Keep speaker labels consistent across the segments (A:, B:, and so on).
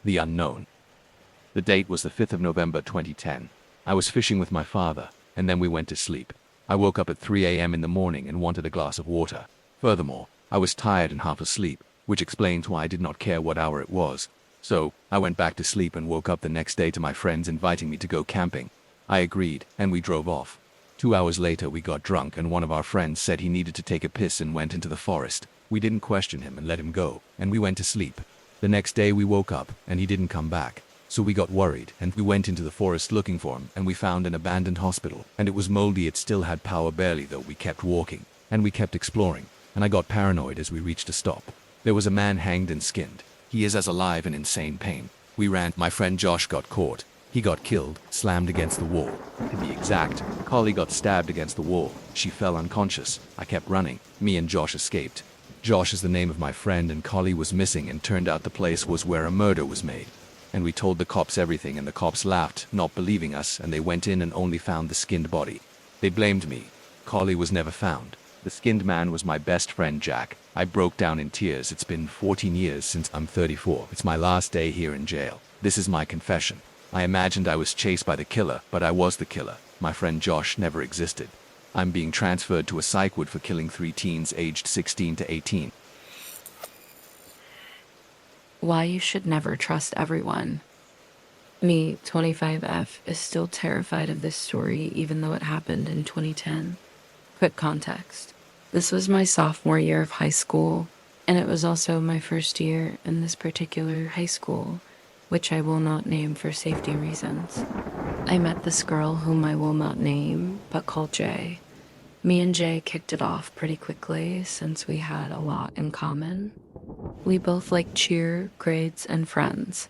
A: The Unknown. The date was the 5th of November 2010. I was fishing with my father, and then we went to sleep. I woke up at 3 a.m. in the morning and wanted a glass of water. Furthermore, I was tired and half asleep, which explains why I did not care what hour it was. So, I went back to sleep and woke up the next day to my friends inviting me to go camping. I agreed, and we drove off. 2 hours later, we got drunk and one of our friends said he needed to take a piss and went into the forest. We didn't question him and let him go, and we went to sleep. The next day we woke up, and he didn't come back. So we got worried, and we went into the forest looking for him, and we found an abandoned hospital, and it was moldy. It still had power barely, though. We kept walking, and we kept exploring, and I got paranoid as we reached a stop. There was a man hanged and skinned. He is as alive and insane pain. We ran. My friend Josh got caught. He got killed, slammed against the wall. To be exact, Collie got stabbed against the wall. She fell unconscious. I kept running. Me and Josh escaped. Josh is the name of my friend, and Collie was missing, and turned out the place was where a murder was made. And we told the cops everything, and the cops laughed, not believing us, and they went in and only found the skinned body. They blamed me. Collie was never found. The skinned man was my best friend Jack. I broke down in tears. It's been 14 years since I'm 34. It's my last day here in jail. This is my confession. I imagined I was chased by the killer, but I was the killer. My friend Josh never existed. I'm being transferred to a psych ward for killing 3 teens aged 16 to 18.
B: Why you should never trust everyone. Me, 25F, is still terrified of this story even though it happened in 2010. Quick context. This was my sophomore year of high school, and it was also my first year in this particular high school, which I will not name for safety reasons. I met this girl whom I will not name, but call Jay. Me and Jay kicked it off pretty quickly since we had a lot in common. We both liked cheer, grades, and friends.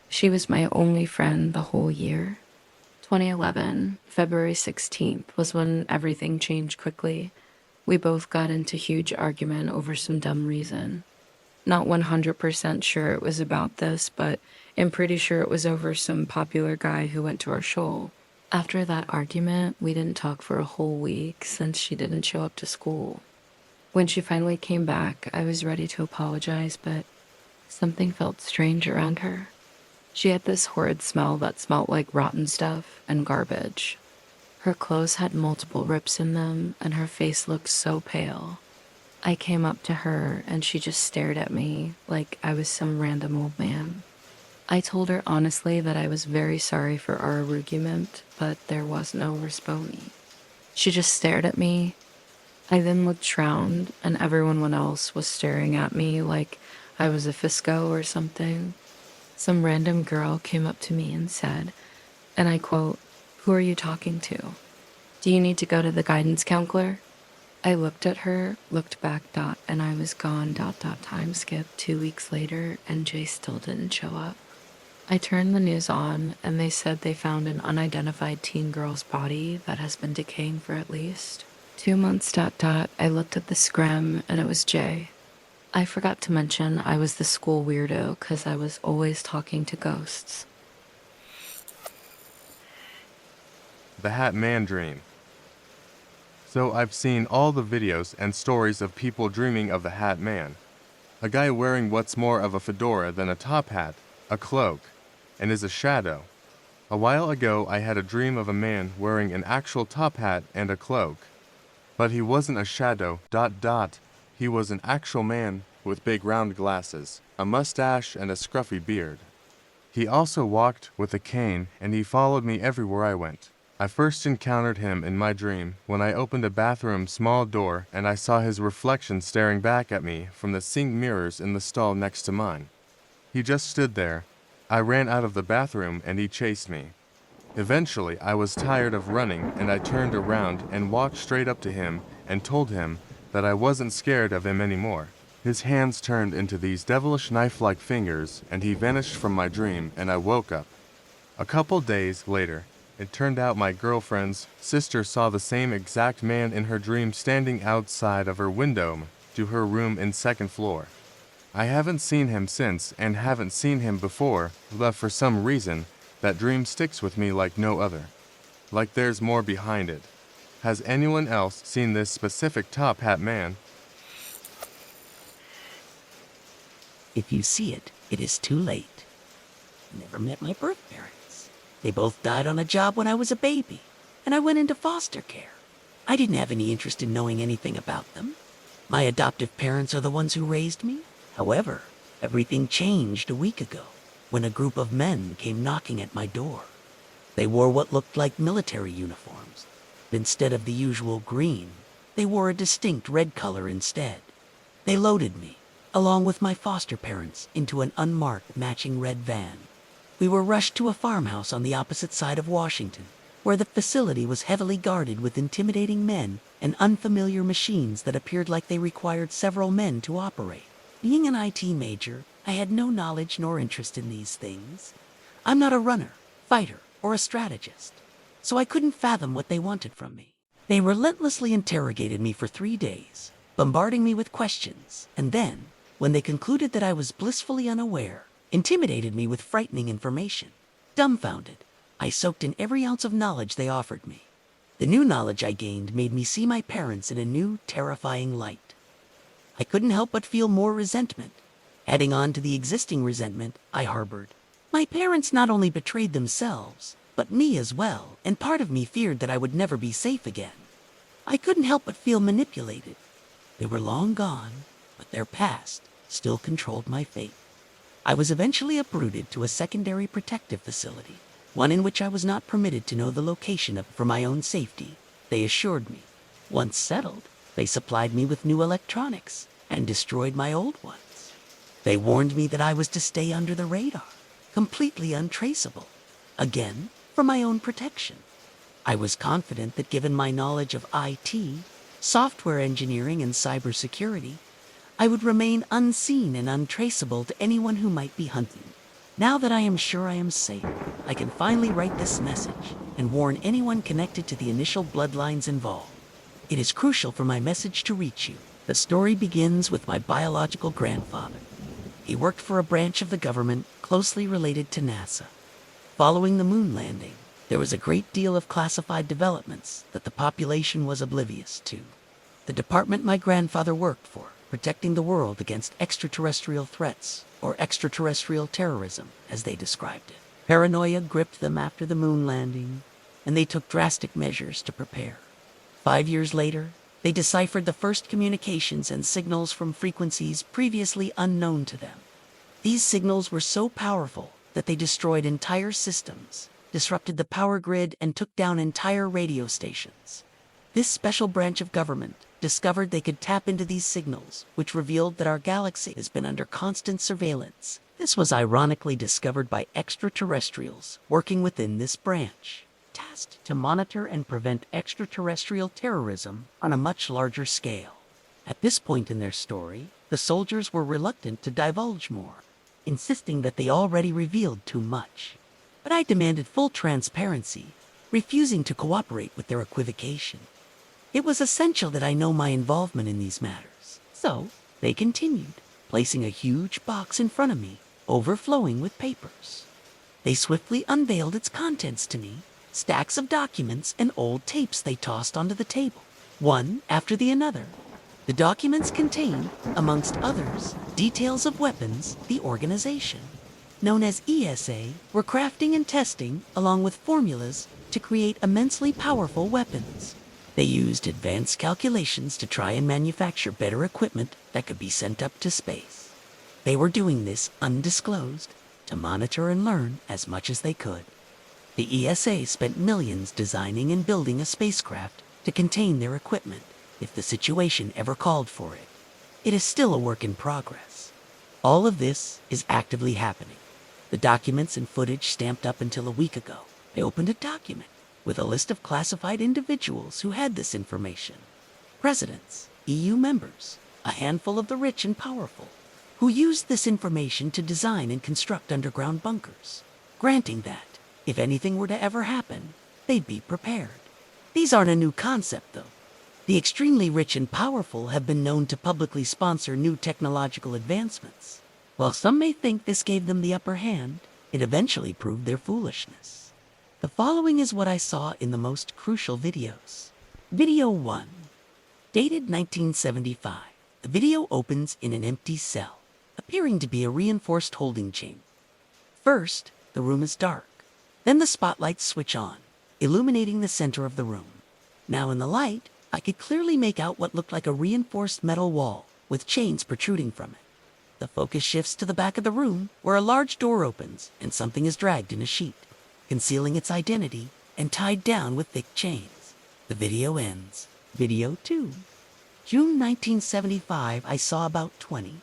B: She was my only friend the whole year. 2011, February 16th was when everything changed quickly. We both got into huge argument over some dumb reason. Not 100% sure it was about this, but I'm pretty sure it was over some popular guy who went to our show. After that argument, we didn't talk for a whole week since she didn't show up to school. When she finally came back, I was ready to apologize, but something felt strange around her. She had this horrid smell that smelled like rotten stuff and garbage. Her clothes had multiple rips in them, and her face looked so pale. I came up to her, and she just stared at me like I was some random old man. I told her honestly that I was very sorry for our argument, but there was no response. She just stared at me. I then looked around, and everyone else was staring at me like I was a Fisco or something. Some random girl came up to me and said, and I quote, "Who are you talking to? Do you need to go to the guidance counselor?" I looked at her, looked back, and I was gone, time skip 2 weeks later, and Jay still didn't show up. I turned the news on, and they said they found an unidentified teen girl's body that has been decaying for at least 2 months, I looked at the scrim, and it was Jay. I forgot to mention I was the school weirdo because I was always talking to ghosts.
C: The Hat Man Dream. So I've seen all the videos and stories of people dreaming of the Hat Man. A guy wearing what's more of a fedora than a top hat, a cloak, and is a shadow. A while ago I had a dream of a man wearing an actual top hat and a cloak. But he wasn't a shadow, he was an actual man with big round glasses, a mustache, and a scruffy beard. He also walked with a cane, and he followed me everywhere I went. I first encountered him in my dream when I opened a bathroom's small door and I saw his reflection staring back at me from the sink mirrors in the stall next to mine. He just stood there. I ran out of the bathroom and he chased me. Eventually, I was tired of running and I turned around and walked straight up to him and told him that I wasn't scared of him anymore. His hands turned into these devilish knife-like fingers and he vanished from my dream and I woke up. A couple days later, it turned out my girlfriend's sister saw the same exact man in her dream standing outside of her window to her room in second floor. I haven't seen him since and haven't seen him before, but for some reason, that dream sticks with me like no other. Like there's more behind it. Has anyone else seen this specific top hat man?
D: If you see it, it is too late. I never met my birth parents. They both died on a job when I was a baby, and I went into foster care. I didn't have any interest in knowing anything about them. My adoptive parents are the ones who raised me. However, everything changed a week ago when a group of men came knocking at my door. They wore what looked like military uniforms, but instead of the usual green, they wore a distinct red color instead. They loaded me, along with my foster parents, into an unmarked matching red van. We were rushed to a farmhouse on the opposite side of Washington, where the facility was heavily guarded with intimidating men and unfamiliar machines that appeared like they required several men to operate. Being an IT major, I had no knowledge nor interest in these things. I'm not a runner, fighter, or a strategist, so I couldn't fathom what they wanted from me. They relentlessly interrogated me for 3 days, bombarding me with questions, and then, when they concluded that I was blissfully unaware, intimidated me with frightening information. Dumbfounded, I soaked in every ounce of knowledge they offered me. The new knowledge I gained made me see my parents in a new, terrifying light. I couldn't help but feel more resentment, adding on to the existing resentment I harbored. My parents not only betrayed themselves, but me as well, and part of me feared that I would never be safe again. I couldn't help but feel manipulated. They were long gone, but their past still controlled my fate. I was eventually uprooted to a secondary protective facility, one in which I was not permitted to know the location of for my own safety, they assured me. Once settled, they supplied me with new electronics and destroyed my old ones. They warned me that I was to stay under the radar, completely untraceable, again, for my own protection. I was confident that given my knowledge of IT, software engineering, and cybersecurity, I would remain unseen and untraceable to anyone who might be hunting. Now that I am sure I am safe, I can finally write this message and warn anyone connected to the initial bloodlines involved. It is crucial for my message to reach you. The story begins with my biological grandfather. He worked for a branch of the government closely related to NASA. Following the moon landing, there was a great deal of classified developments that the population was oblivious to. The department my grandfather worked for, protecting the world against extraterrestrial threats, or extraterrestrial terrorism, as they described it. Paranoia gripped them after the moon landing, and they took drastic measures to prepare. 5 years later, they deciphered the first communications and signals from frequencies previously unknown to them. These signals were so powerful that they destroyed entire systems, disrupted the power grid, and took down entire radio stations. This special branch of government discovered they could tap into these signals, which revealed that our galaxy has been under constant surveillance. This was ironically discovered by extraterrestrials working within this branch, tasked to monitor and prevent extraterrestrial terrorism on a much larger scale. At this point in their story, the soldiers were reluctant to divulge more, insisting that they already revealed too much. But I demanded full transparency, refusing to cooperate with their equivocation. It was essential that I know my involvement in these matters. So, they continued, placing a huge box in front of me, overflowing with papers. They swiftly unveiled its contents to me, stacks of documents and old tapes they tossed onto the table, one after the another. The documents contained, amongst others, details of weapons the organization, known as ESA, were crafting and testing, along with formulas to create immensely powerful weapons. They used advanced calculations to try and manufacture better equipment that could be sent up to space. They were doing this undisclosed to monitor and learn as much as they could. The ESA spent millions designing and building a spacecraft to contain their equipment if the situation ever called for it. It is still a work in progress. All of this is actively happening. The documents and footage stamped up until a week ago. I opened a document with a list of classified individuals who had this information. Presidents, EU members, a handful of the rich and powerful, who used this information to design and construct underground bunkers, granting that, if anything were to ever happen, they'd be prepared. These aren't a new concept, though. The extremely rich and powerful have been known to publicly sponsor new technological advancements. While some may think this gave them the upper hand, it eventually proved their foolishness. The following is what I saw in the most crucial videos. Video 1. Dated 1975. The video opens in an empty cell, appearing to be a reinforced holding chamber. First, The room is dark. Then the spotlights switch on, illuminating the center of the room. Now in the light, I could clearly make out what looked like a reinforced metal wall with chains protruding from it. The focus shifts to the back of the room, where a large door opens and something is dragged in a sheet, concealing its identity and tied down with thick chains. The video ends. Video 2. June 1975, I saw about 20.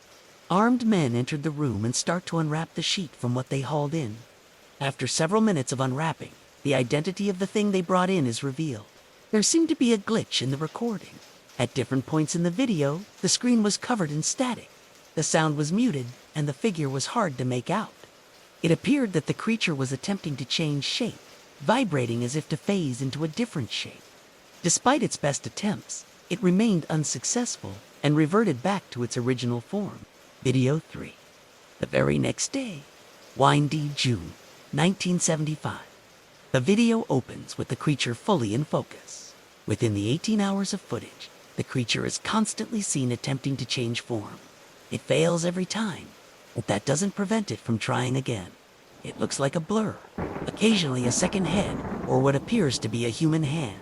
D: Armed men entered the room and start to unwrap the sheet from what they hauled in. After several minutes of unwrapping, the identity of the thing they brought in is revealed. There seemed to be a glitch in the recording. At different points in the video, the screen was covered in static. The sound was muted, and the figure was hard to make out. It appeared that the creature was attempting to change shape, vibrating as if to phase into a different shape. Despite its best attempts, it remained unsuccessful and reverted back to its original form. Video 3. The very next day, windy June 1975. The video opens with the creature fully in focus. Within the 18 hours of footage, the creature is constantly seen attempting to change form. It fails every time, but that doesn't prevent it from trying again. It looks like a blur, occasionally a second head, or what appears to be a human hand.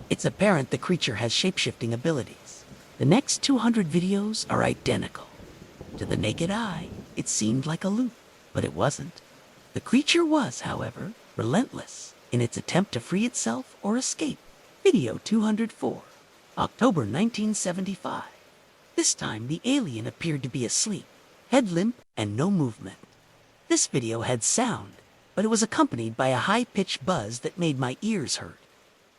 D: It's apparent the creature has shape-shifting abilities. The next 200 videos are identical. To the naked eye, it seemed like a loop, but it wasn't. The creature was, however, relentless in its attempt to free itself or escape. Video 204, October 1975. This time, the alien appeared to be asleep, head limp and no movement. This video had sound, but it was accompanied by a high-pitched buzz that made my ears hurt.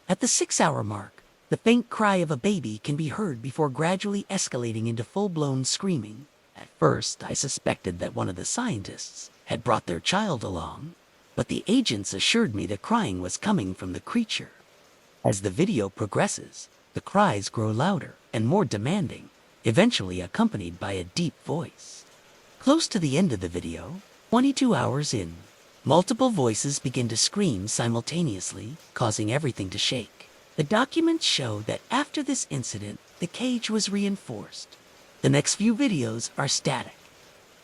D: At the 6-hour mark, the faint cry of a baby can be heard before gradually escalating into full-blown screaming. At first, I suspected that one of the scientists had brought their child along, but the agents assured me the crying was coming from the creature. As the video progresses, the cries grow louder and more demanding, eventually accompanied by a deep voice. Close to the end of the video, 22 hours in, multiple voices begin to scream simultaneously, causing everything to shake. The documents show that after this incident, the cage was reinforced. The next few videos are static,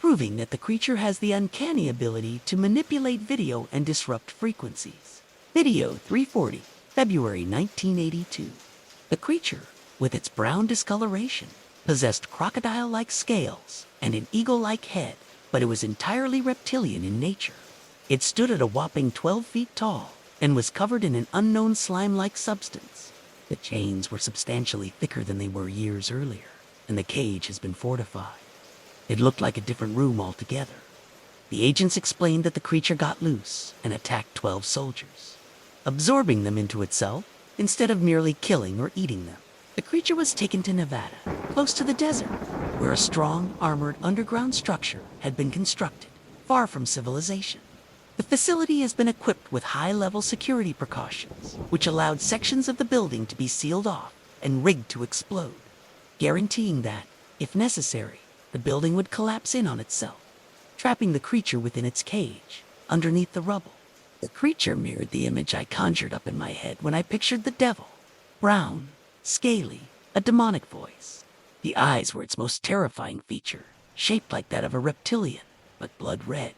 D: proving that the creature has the uncanny ability to manipulate video and disrupt frequencies. Video 340, February 1982. The creature, with its brown discoloration, possessed crocodile-like scales and an eagle-like head, but it was entirely reptilian in nature. It stood at a whopping 12 feet tall and was covered in an unknown slime-like substance. The chains were substantially thicker than they were years earlier, and the cage has been fortified. It looked like a different room altogether. The agents explained that the creature got loose and attacked 12 soldiers, absorbing them into itself instead of merely killing or eating them. The creature was taken to Nevada, close to the desert, where a strong, armored underground structure had been constructed, far from civilization. The facility has been equipped with high-level security precautions, which allowed sections of the building to be sealed off and rigged to explode, guaranteeing that, if necessary, the building would collapse in on itself, trapping the creature within its cage, underneath the rubble. The creature mirrored the image I conjured up in my head when I pictured the devil. Brown, scaly, a demonic voice. The eyes were its most terrifying feature, shaped like that of a reptilian, but blood red.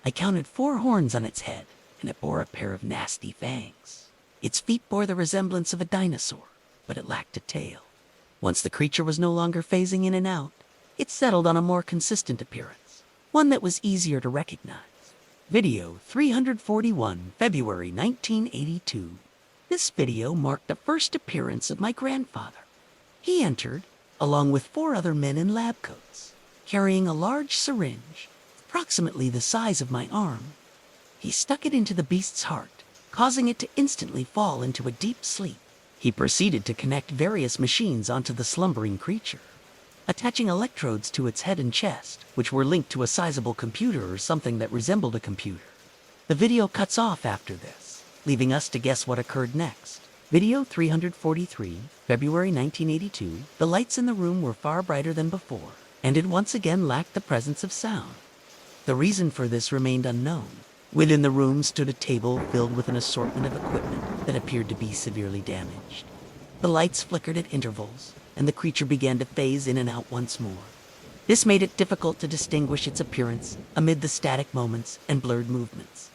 D: I counted 4 horns on its head, and it bore a pair of nasty fangs. Its feet bore the resemblance of a dinosaur, but it lacked a tail. Once the creature was no longer phasing in and out, it settled on a more consistent appearance, one that was easier to recognize. Video 341, February 1982. This video marked the first appearance of my grandfather. He entered, along with 4 other men in lab coats, carrying a large syringe, approximately the size of my arm. He stuck it into the beast's heart, causing it to instantly fall into a deep sleep. He proceeded to connect various machines onto the slumbering creature, attaching electrodes to its head and chest, which were linked to a sizable computer or something that resembled a computer. The video cuts off after this, leaving us to guess what occurred next. Video 343, February 1982. The lights in the room were far brighter than before, and it once again lacked the presence of sound. The reason for this remained unknown. Within the room stood a table filled with an assortment of equipment that appeared to be severely damaged. The lights flickered at intervals, and the creature began to phase in and out once more. This made it difficult to distinguish its appearance amid the static moments and blurred movements.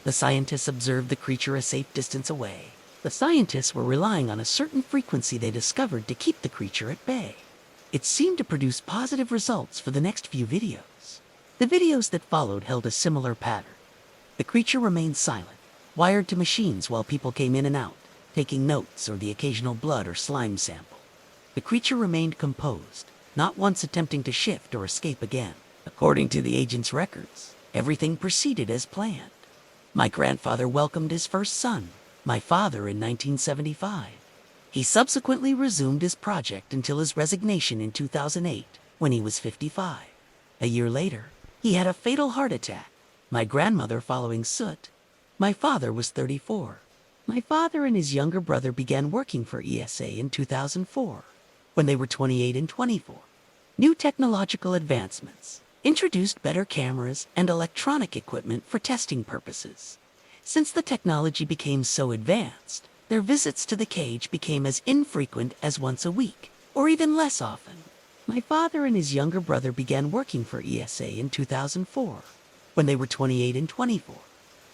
D: The scientists observed the creature a safe distance away. The scientists were relying on a certain frequency they discovered to keep the creature at bay. It seemed to produce positive results for the next few videos. The videos that followed held a similar pattern. The creature remained silent, wired to machines while people came in and out, taking notes or the occasional blood or slime sample. The creature remained composed, not once attempting to shift or escape again. According to the agent's records, everything proceeded as planned. My grandfather welcomed his first son, my father, in 1975. He subsequently resumed his project until his resignation in 2008, when he was 55. A year later, he had a fatal heart attack, my grandmother following suit. My father was 34. My father and his younger brother began working for ESA in 2004, when they were 28 and 24. New technological advancements introduced better cameras and electronic equipment for testing purposes. Since the technology became so advanced, their visits to the cage became as infrequent as once a week, or even less often. My father and his younger brother began working for ESA in 2004, when they were 28 and 24.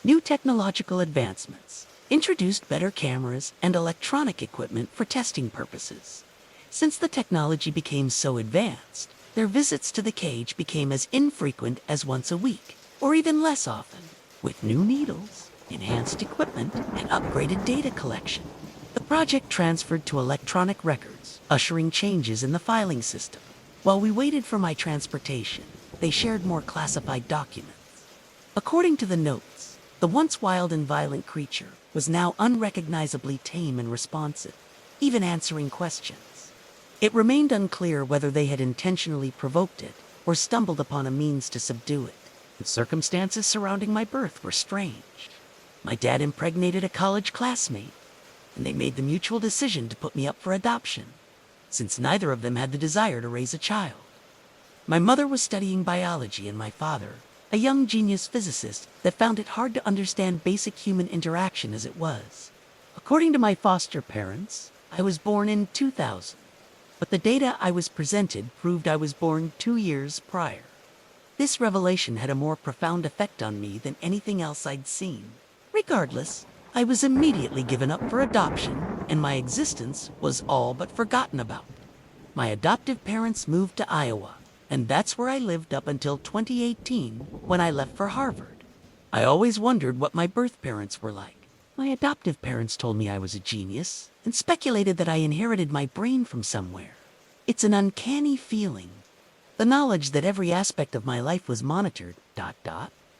D: New technological advancements introduced better cameras and electronic equipment for testing purposes. Since the technology became so advanced, their visits to the cage became as infrequent as once a week, or even less often. With new needles, enhanced equipment, and upgraded data collection, the project transferred to electronic records, ushering changes in the filing system. While we waited for my transportation, they shared more classified documents. According to the notes, the once wild and violent creature was now unrecognizably tame and responsive, even answering questions. It remained unclear whether they had intentionally provoked it or stumbled upon a means to subdue it. The circumstances surrounding my birth were strange. My dad impregnated a college classmate, and they made the mutual decision to put me up for adoption, since neither of them had the desire to raise a child. My mother was studying biology, and my father, a young genius physicist that found it hard to understand basic human interaction as it was. According to my foster parents, I was born in 2000. But the data I was presented proved I was born 2 years prior. This revelation had a more profound effect on me than anything else I'd seen. Regardless, I was immediately given up for adoption, and my existence was all but forgotten about. My adoptive parents moved to Iowa, and that's where I lived up until 2018 when I left for Harvard. I always wondered what my birth parents were like. My adoptive parents told me I was a genius and speculated that I inherited my brain from somewhere. It's an uncanny feeling. The knowledge that every aspect of my life was monitored, ...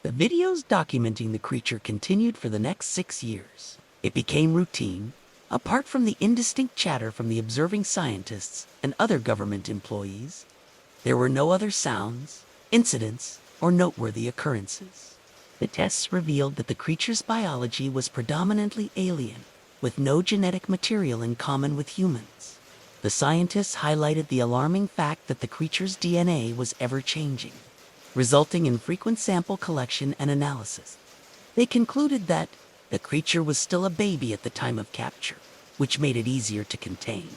D: The videos documenting the creature continued for the next 6 years. It became routine, apart from the indistinct chatter from the observing scientists and other government employees. There were no other sounds, incidents, or noteworthy occurrences. The tests revealed that the creature's biology was predominantly alien, with no genetic material in common with humans. The scientists highlighted the alarming fact that the creature's DNA was ever-changing, resulting in frequent sample collection and analysis. They concluded that the creature was still a baby at the time of capture, which made it easier to contain.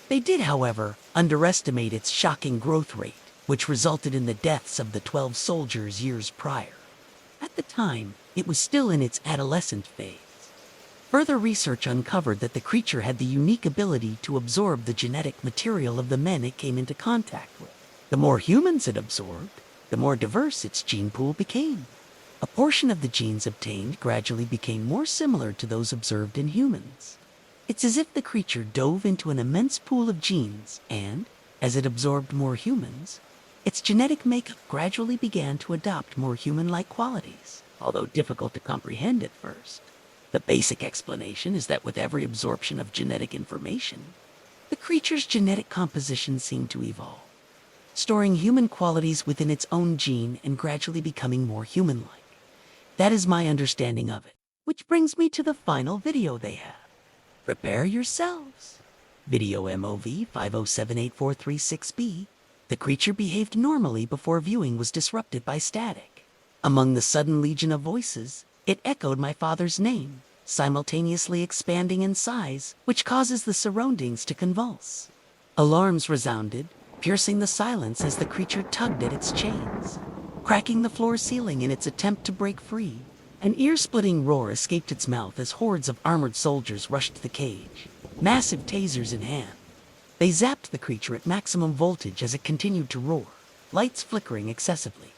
D: They did, however, underestimate its shocking growth rate, which resulted in the deaths of the 12 soldiers years prior. At the time, it was still in its adolescent phase. Further research uncovered that the creature had the unique ability to absorb the genetic material of the men it came into contact with. The more humans it absorbed, the more diverse its gene pool became. A portion of the genes obtained gradually became more similar to those observed in humans. It's as if the creature dove into an immense pool of genes and, as it absorbed more humans, its genetic makeup gradually began to adopt more human-like qualities, although difficult to comprehend at first. The basic explanation is that with every absorption of genetic information, the creature's genetic composition seemed to evolve, storing human qualities within its own gene and gradually becoming more human-like. That is my understanding of it, which brings me to the final video they have. Prepare yourselves. Video MOV 5078436B. The creature behaved normally before viewing was disrupted by static. Among the sudden legion of voices, it echoed my father's name, simultaneously expanding in size, which causes the surroundings to convulse. Alarms resounded, piercing the silence as the creature tugged at its chains, cracking the floor ceiling in its attempt to break free. An ear-splitting roar escaped its mouth as hordes of armored soldiers rushed to the cage, massive tasers in hand. They zapped the creature at maximum voltage as it continued to roar, lights flickering excessively.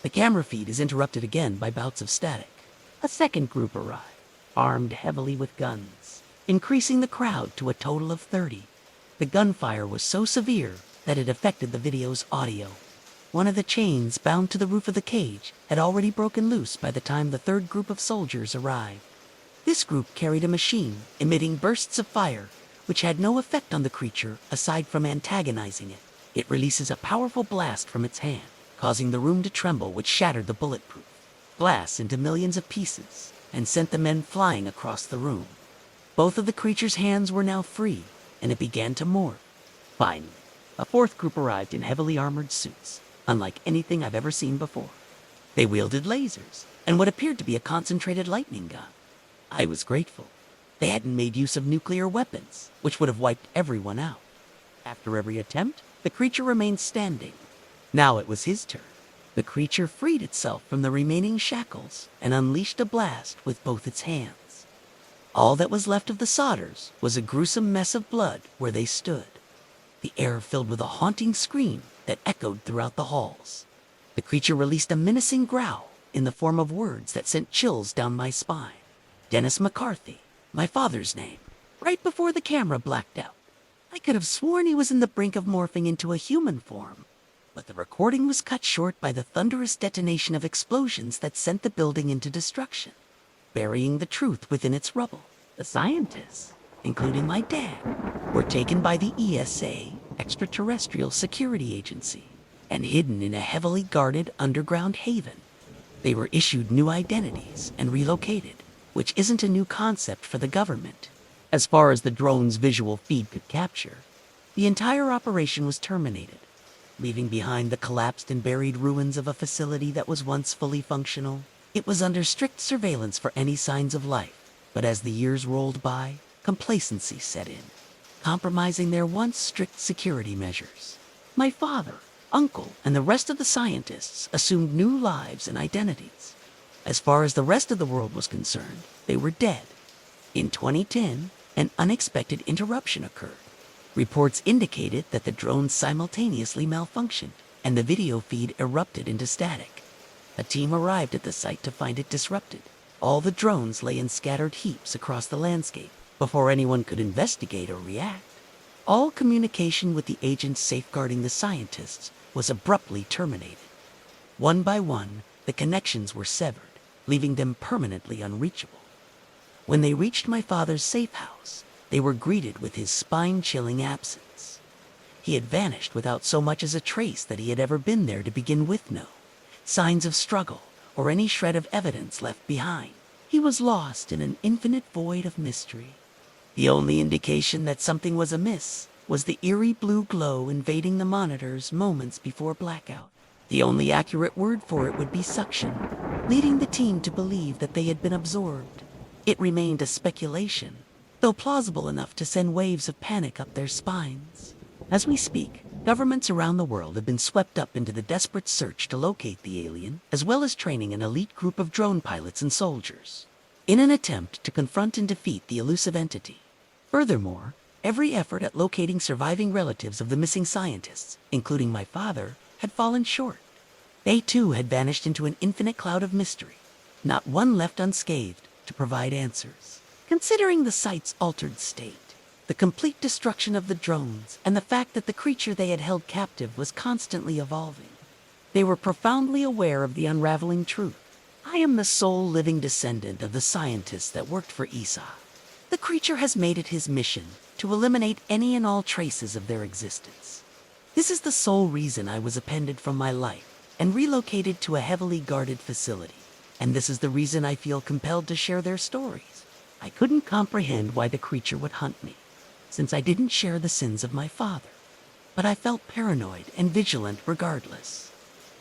D: The camera feed is interrupted again by bouts of static. A second group arrived, armed heavily with guns, increasing the crowd to a total of 30. The gunfire was so severe that it affected the video's audio. One of the chains bound to the roof of the cage had already broken loose by the time the third group of soldiers arrived. This group carried a machine emitting bursts of fire, which had no effect on the creature aside from antagonizing it. It releases a powerful blast from its hand, causing the room to tremble, which shattered the bulletproof glass into millions of pieces and sent the men flying across the room. Both of the creature's hands were now free, and it began to morph. Finally, a fourth group arrived in heavily armored suits, unlike anything I've ever seen before. They wielded lasers and what appeared to be a concentrated lightning gun. I was grateful. They hadn't made use of nuclear weapons, which would have wiped everyone out. After every attempt, the creature remained standing. Now it was his turn. The creature freed itself from the remaining shackles and unleashed a blast with both its hands. All that was left of the Sodders was a gruesome mess of blood where they stood, the air filled with a haunting scream that echoed throughout the halls. The creature released a menacing growl in the form of words that sent chills down my spine. Dennis McCarthy, my father's name, right before the camera blacked out. I could have sworn he was in the brink of morphing into a human form, but the recording was cut short by the thunderous detonation of explosions that sent the building into destruction, burying the truth within its rubble. The scientists, including my dad, were taken by the ESA, Extraterrestrial Security Agency, and hidden in a heavily guarded underground haven. They were issued new identities and relocated, which isn't a new concept for the government. As far as the drone's visual feed could capture, the entire operation was terminated, leaving behind the collapsed and buried ruins of a facility that was once fully functional. It was under strict surveillance for any signs of life, but as the years rolled by, complacency set in, compromising their once strict security measures. My father, uncle, and the rest of the scientists assumed new lives and identities. As far as the rest of the world was concerned, they were dead. In 2010, an unexpected interruption occurred. Reports indicated that the drones simultaneously malfunctioned, and the video feed erupted into static. A team arrived at the site to find it disrupted. All the drones lay in scattered heaps across the landscape before anyone could investigate or react. All communication with the agents safeguarding the scientists was abruptly terminated. One by one, the connections were severed, leaving them permanently unreachable. When they reached my father's safe house, they were greeted with his spine-chilling absence. He had vanished without so much as a trace that he had ever been there to begin with. No signs of struggle or any shred of evidence left behind. He was lost in an infinite void of mystery. The only indication that something was amiss was the eerie blue glow invading the monitors moments before blackout. The only accurate word for it would be suction, leading the team to believe that they had been absorbed. It remained a speculation, though plausible enough to send waves of panic up their spines. As we speak, governments around the world have been swept up into the desperate search to locate the alien, as well as training an elite group of drone pilots and soldiers, in an attempt to confront and defeat the elusive entity. Furthermore, every effort at locating surviving relatives of the missing scientists, including my father, had fallen short. They too had vanished into an infinite cloud of mystery, not one left unscathed to provide answers. Considering the site's altered state, the complete destruction of the drones, and the fact that the creature they had held captive was constantly evolving, they were profoundly aware of the unraveling truth. I am the sole living descendant of the scientists that worked for Esau. The creature has made it his mission to eliminate any and all traces of their existence. This is the sole reason I was appended from my life and relocated to a heavily guarded facility. And this is the reason I feel compelled to share their stories. I couldn't comprehend why the creature would hunt me, since I didn't share the sins of my father. But I felt paranoid and vigilant regardless.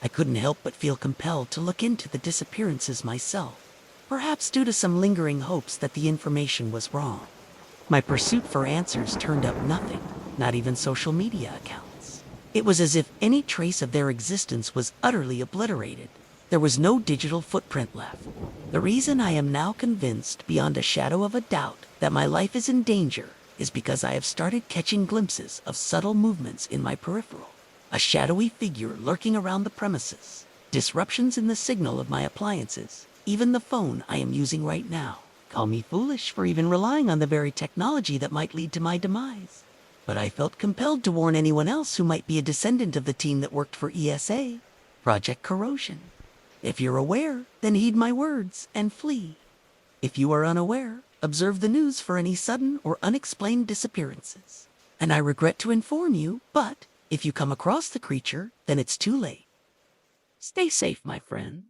D: I couldn't help but feel compelled to look into the disappearances myself, perhaps due to some lingering hopes that the information was wrong. My pursuit for answers turned up nothing, not even social media accounts. It was as if any trace of their existence was utterly obliterated. There was no digital footprint left. The reason I am now convinced beyond a shadow of a doubt that my life is in danger is because I have started catching glimpses of subtle movements in my peripheral. A shadowy figure lurking around the premises. Disruptions in the signal of my appliances. Even the phone I am using right now. Call me foolish for even relying on the very technology that might lead to my demise. But I felt compelled to warn anyone else who might be a descendant of the team that worked for ESA, Project Corrosion. If you're aware, then heed my words and flee. If you are unaware, observe the news for any sudden or unexplained disappearances. And I regret to inform you, but if you come across the creature, then it's too late. Stay safe, my friend.